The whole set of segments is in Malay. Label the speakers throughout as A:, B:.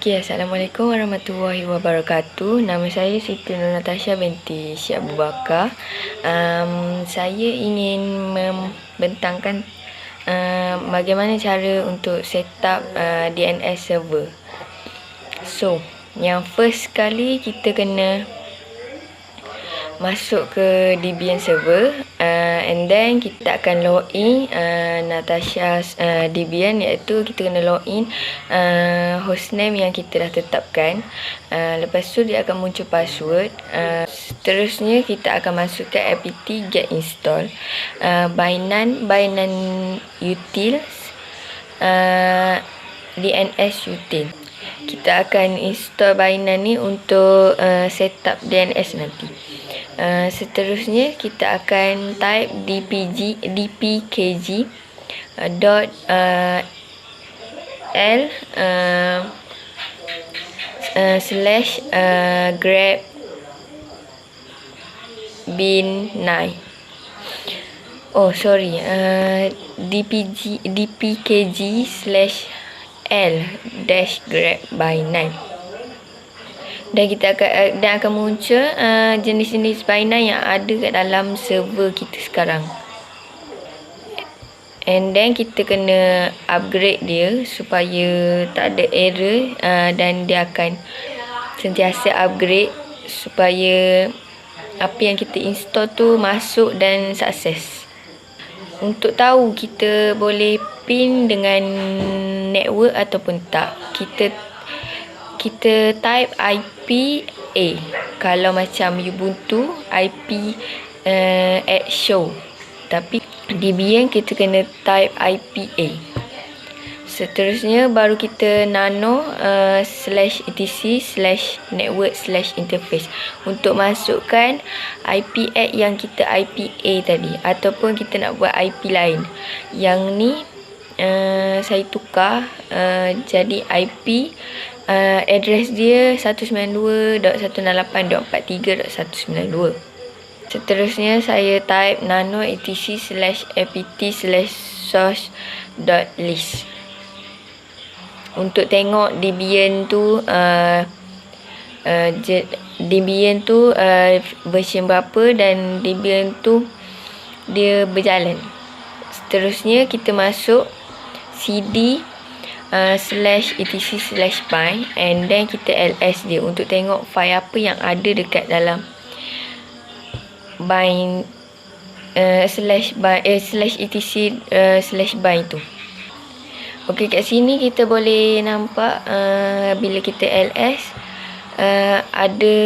A: Assalamualaikum warahmatullahi wabarakatuh. Nama saya Siti Nur Natasha binti Syekh Abu Bakar. Saya ingin membentangkan bagaimana cara untuk set up DNS server. So, yang first kali kita kena masuk ke Debian server, and then kita akan login Natasha Debian, iaitu kita kena login hostname yang kita dah tetapkan. Lepas tu dia akan muncul password. Seterusnya kita akan masukkan apt get install Binance utils, DNS util. Kita akan install Binance ni untuk setup DNS nanti. Seterusnya kita akan type dpkg dot l slash grab bin9. dpkg slash l dash grab by 9. Dan kita akan muncul jenis-jenis Binance yang ada kat dalam server kita sekarang. And then kita kena upgrade dia supaya tak ada error, dan dia akan sentiasa upgrade supaya apa yang kita install tu masuk dan sukses. Untuk tahu kita boleh pin dengan network ataupun tak, kita type IPA. Kalau macam Ubuntu, IP @show. Tapi Debian kita kena type IPA. Seterusnya baru kita nano /etc/network/interface untuk masukkan IP add yang kita IPA tadi, ataupun kita nak buat IP lain. Yang ni saya tukar jadi IP. Address dia 192.168.43.192. Seterusnya saya type nano etc/apt/source.list untuk tengok Debian tu version berapa dan Debian tu dia berjalan. Seterusnya kita masuk cd /etc/bind, and then kita ls dia untuk tengok file apa yang ada dekat dalam bind /etc/bind tu. Okey, kat sini kita boleh nampak bila kita ls ada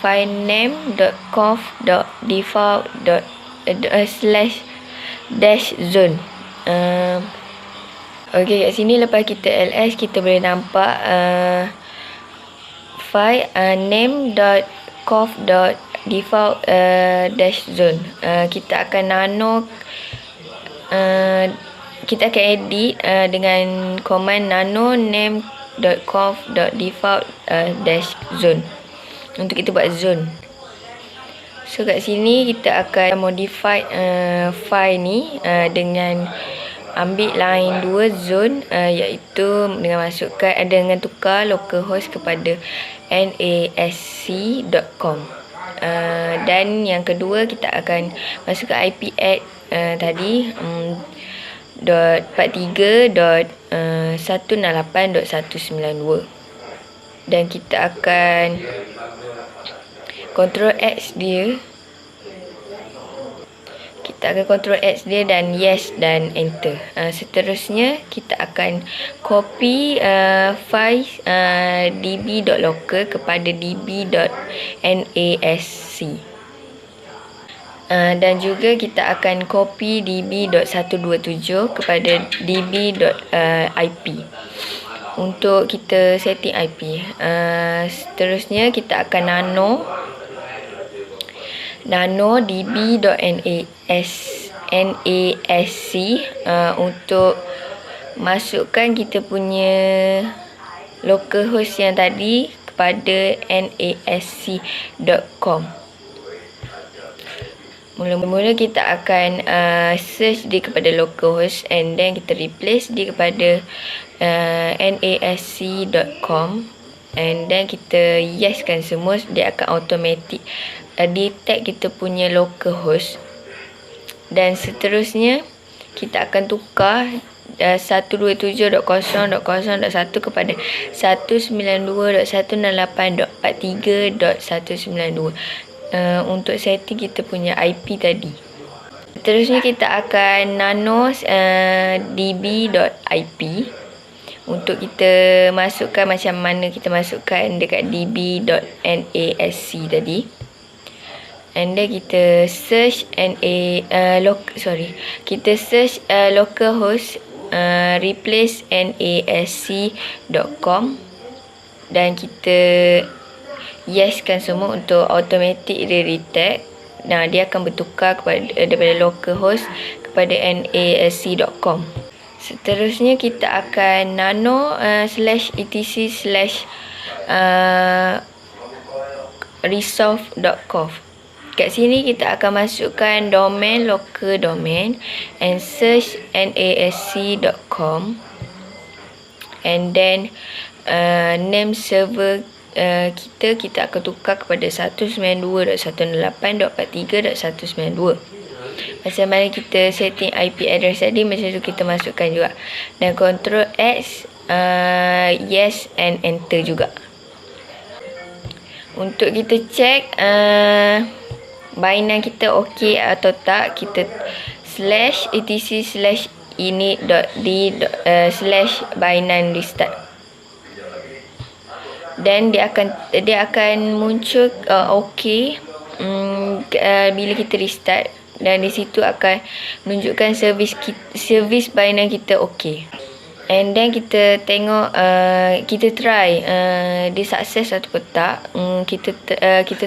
A: file name.conf.default/-zone. Okey, kat sini lepas kita ls kita boleh nampak file name.conf.default-zone. Kita akan nano, kita akan edit dengan command nano name.conf.default-zone untuk kita buat zone. So kat sini kita akan modify file ni dengan ambil line 2 zone, iaitu dengan tukar localhost kepada nasc.com. Dan yang kedua kita akan masukkan IP add tadi .43.168.192, dan kita akan Ctrl X dia. Kita akan Ctrl X dia dan yes dan enter. Seterusnya kita akan copy file db.local kepada db.nasc. Dan juga kita akan copy db.127 kepada db.ip untuk kita setting IP. Seterusnya kita akan nano db.nasc untuk masukkan kita punya localhost yang tadi kepada nasc.com. Mula-mula kita akan search dia kepada localhost, and then kita replace dia kepada nasc.com, and then kita yeskan semua. Dia akan automatic detect kita punya localhost, dan seterusnya kita akan tukar 127.0.0.1 kepada 192.168.43.192 untuk setting kita punya IP tadi. Seterusnya kita akan nano db.ip untuk kita masukkan macam mana kita masukkan dekat db.nasc tadi. And then kita search localhost replace nasc.com, dan kita yeskan semua untuk automatic dia detect. Nah, dia akan bertukar daripada localhost kepada nasc.com. Seterusnya kita akan nano /etc/resolve.conf. Kat sini kita akan masukkan domain, local domain, and search nasc.com, and then name server kita akan tukar kepada 192.168.43.192. Macam mana kita setting IP address tadi, macam tu kita masukkan juga, dan Ctrl X yes and enter juga. Untuk kita check Binance kita okey atau tak, kita /etc/init.d/Binance restart. Dan dia akan muncul okey bila kita restart, dan di situ akan menunjukkan servis Binance kita okey. And then kita tengok, kita try dia sukses atau tak. Kita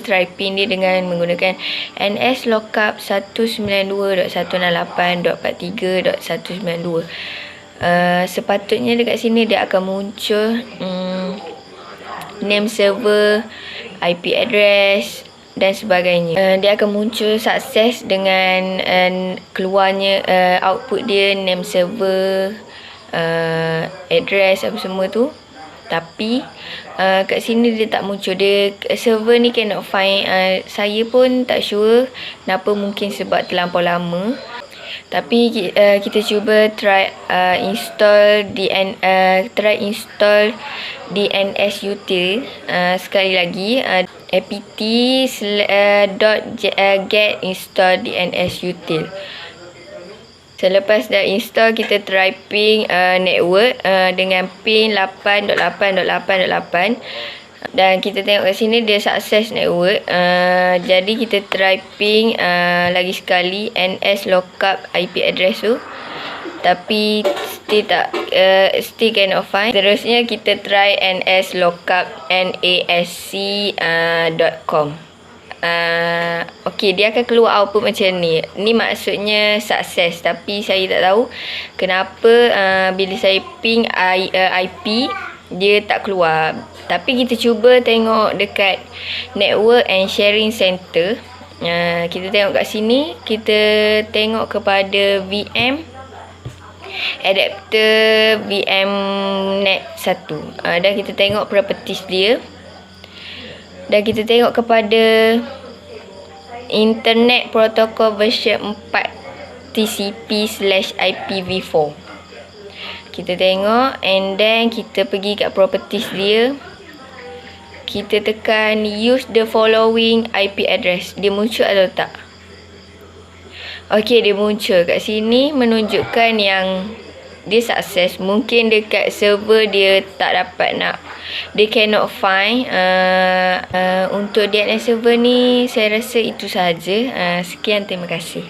A: try pin dia dengan menggunakan ns lookup 192.168.43.192. Sepatutnya dekat sini dia akan muncul name server, IP address dan sebagainya. Dia akan muncul sukses dengan keluarnya output dia, name server, address apa semua tu. Tapi kat sini dia tak muncul. Dia server ni cannot find. Saya pun tak sure kenapa, mungkin sebab terlampau lama. Tapi kita cuba try install dnsutil sekali lagi. apt.get install dnsutil. Selepas dah install, kita try ping network dengan pin 8.8.8.8, dan kita tengok kat sini dia sukses network. Jadi kita try ping lagi sekali ns lookup IP address tu, tapi still cannot find. Terusnya kita try ns lookup nasc.com. Okey, dia akan keluar output macam ni. Ni maksudnya sukses, tapi saya tak tahu kenapa bila saya ping IP dia tak keluar. Tapi kita cuba tengok dekat network and sharing center. Kita tengok kat sini, kita tengok kepada VM adapter VMnet 1. Dan kita tengok properties dia. Dan kita tengok kepada Internet Protocol version 4 TCP/IPv4. Kita tengok, and then kita pergi kat properties dia. Kita tekan use the following IP address. Dia muncul atau tak? Okey, dia muncul. Kat sini menunjukkan yang dia sukses. Mungkin dekat server dia tak dapat nak, dia cannot find. Untuk DNS server ni saya rasa itu sahaja. Sekian, terima kasih.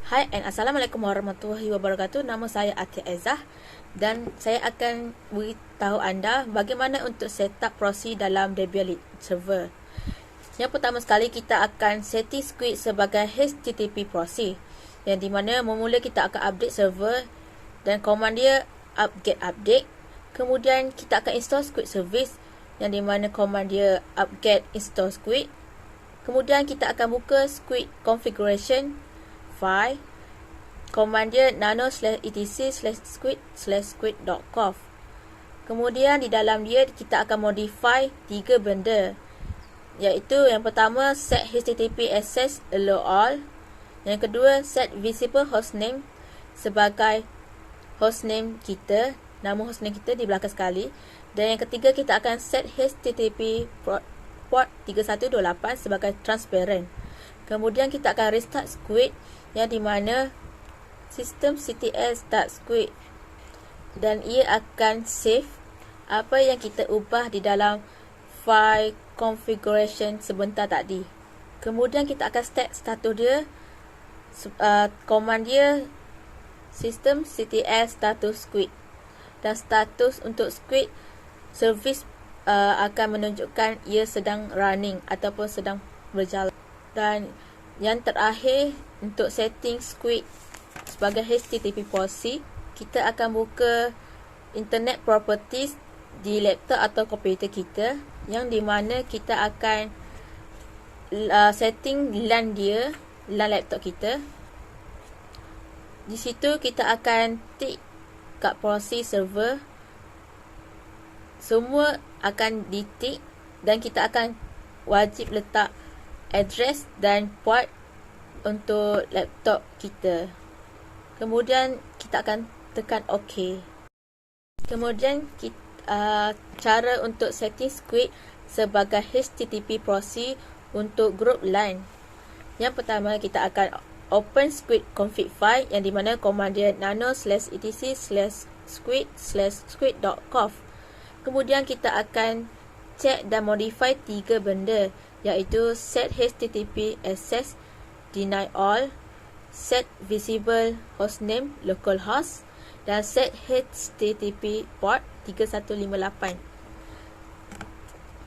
B: Hai and Assalamualaikum warahmatullahi wabarakatuh. Nama saya Atia Aizah, dan saya akan beritahu anda bagaimana untuk set up proxy dalam Debian Lead server. Yang pertama sekali, kita akan setting script sebagai HTTP proxy, yang di mana memula kita akan update server, dan command dia get update. Kemudian kita akan install script service, yang di mana command dia upget install script. Kemudian kita akan buka squid configuration file. Command dia nano/etc/squid/squid.conf. Kemudian di dalam dia kita akan modify 3 benda, iaitu yang pertama set HTTP access allow all, yang kedua set visible hostname sebagai hostname kita, nama hostname kita di belakang sekali, dan yang ketiga kita akan set HTTP port 3128 sebagai transparent. Kemudian kita akan restart squid, yang di mana sistem CTL start squid, dan ia akan save apa yang kita ubah di dalam file configuration sebentar tadi. Kemudian kita akan set status dia, command dia sistem CTL status squid, dan status untuk squid service akan menunjukkan ia sedang running ataupun sedang berjalan. Dan yang terakhir, untuk setting squid sebagai HTTP proxy, kita akan buka internet properties di laptop atau komputer kita, yang di mana kita akan setting LAN dia, LAN laptop kita. Di situ kita akan tick kat proxy server, semua akan ditik, dan kita akan wajib letak address dan port untuk laptop kita. Kemudian kita akan tekan OK. Kemudian cara untuk setting squid sebagai HTTP proxy untuk grup LAN. Yang pertama, kita akan open squid config file, yang di mana command dia nano/etc/squid/squid.conf. Kemudian kita akan check dan modify 3 benda, iaitu set HTTP access deny all, set visible hostname localhost, dan set HTTP port 3158.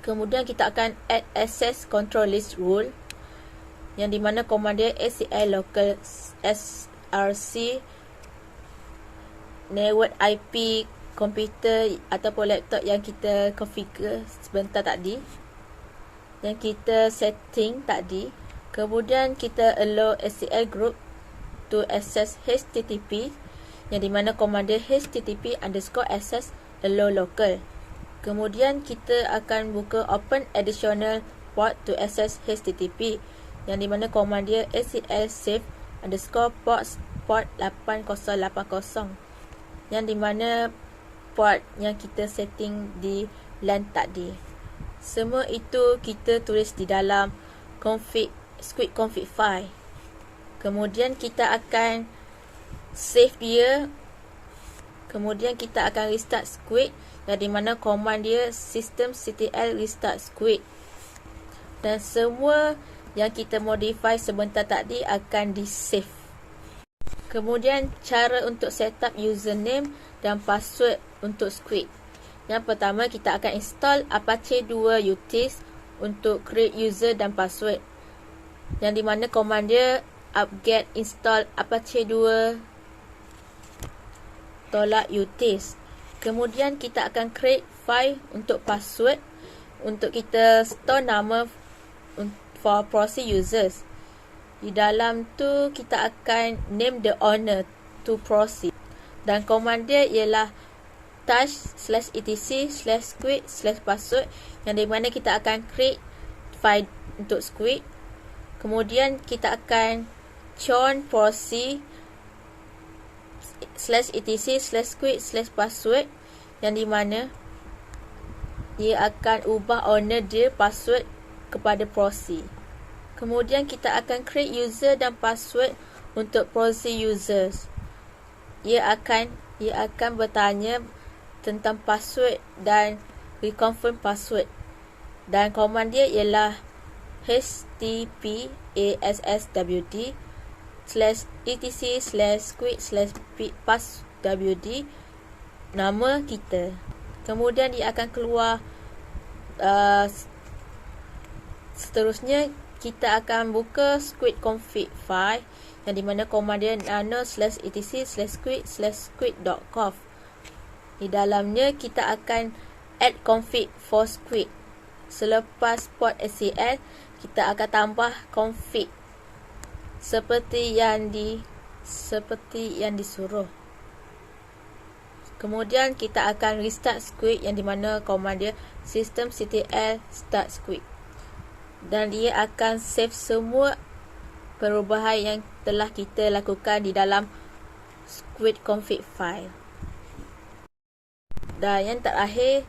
B: Kemudian kita akan add access control list rule, yang di mana command dia ACL local src network IP komputer ataupun laptop yang kita configure sebentar tadi, yang kita setting tadi. Kemudian kita allow SCL group to access HTTP, yang di mana command dia HTTP_access allow local. Kemudian kita akan buka open additional port to access HTTP, yang di mana command dia ACL save _port 8080, yang di mana port yang kita setting di LAN tadi. Semua itu kita tulis di dalam squid config file. Kemudian kita akan save dia. Kemudian kita akan restart squid, yang di mana command dia systemctl restart squid, dan semua yang kita modify sebentar tadi akan di save. Kemudian cara untuk setup username dan password untuk squid. Yang pertama, kita akan install Apache 2 utils untuk create user dan password, yang di mana command dia apt-get install Apache 2 -utils. Kemudian kita akan create file untuk password, untuk kita store nama for proxy users. Di dalam tu kita akan name the owner to proxy, dan command dia ialah touch/etc/squid/password, yang di mana kita akan create file untuk squid. Kemudian kita akan chown proxy /etc/squid/password, yang di mana dia akan ubah owner dia password kepada proxy. Kemudian kita akan create user dan password untuk proxy users. Ia akan bertanya tentang password dan reconfirm password, dan command dia ialah http://etc/squid/passwd nama kita. Kemudian dia akan keluar. Seterusnya kita akan buka squid config file, yang di mana command dia nano/etc/squid/squid.conf. Di dalamnya kita akan add config for squid. Selepas port SCL, kita akan tambah config seperti yang disuruh. Kemudian kita akan restart script, yang di mana command dia systemctl start script, dan dia akan save semua perubahan yang telah kita lakukan di dalam script config file. Dan yang terakhir,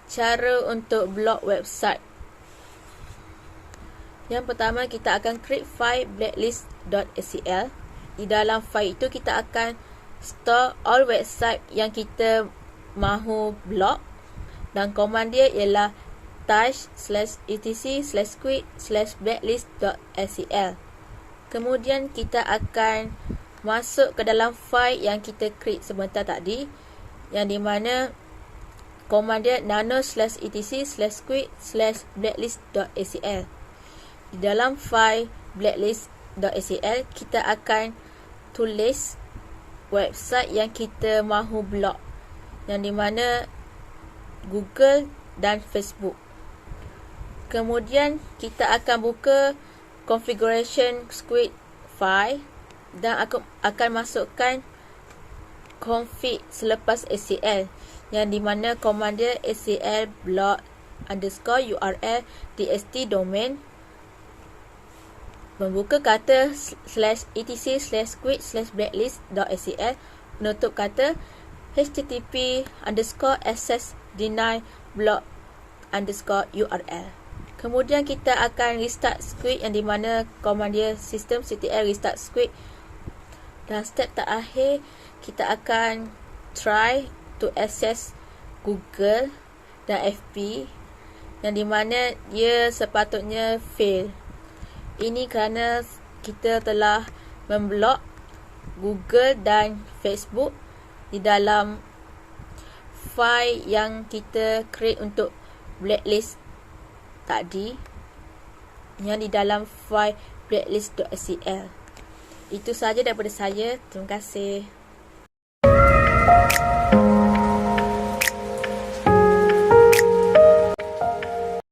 B: cara untuk blok website. Yang pertama, kita akan create file blacklist.acl. Di dalam file itu kita akan store all website yang kita mahu blok, dan command dia ialah /etc/script/blacklist.acl. Kemudian kita akan masuk ke dalam file yang kita create sebentar tadi, yang di mana command dia nano/etc/script/blacklist.acl. Di dalam file blacklist.acl kita akan tulis website yang kita mahu blok, yang di mana Google dan Facebook. Kemudian kita akan buka configuration script file dan akan masukkan config selepas ACL, yang di mana command dia ACL block_url txt domain, membuka kata /etc/script/blacklist.acl, penutup kata http:/access deny block_url. Kemudian kita akan restart script, yang di mana command dia systemctl restart script. Dan step terakhir, kita akan try to access Google dan FB, yang di mana dia sepatutnya fail. Ini kerana kita telah memblok Google dan Facebook di dalam file yang kita create untuk blacklist tadi, yang di dalam file blacklist.acl. Itu sahaja daripada saya. Terima kasih.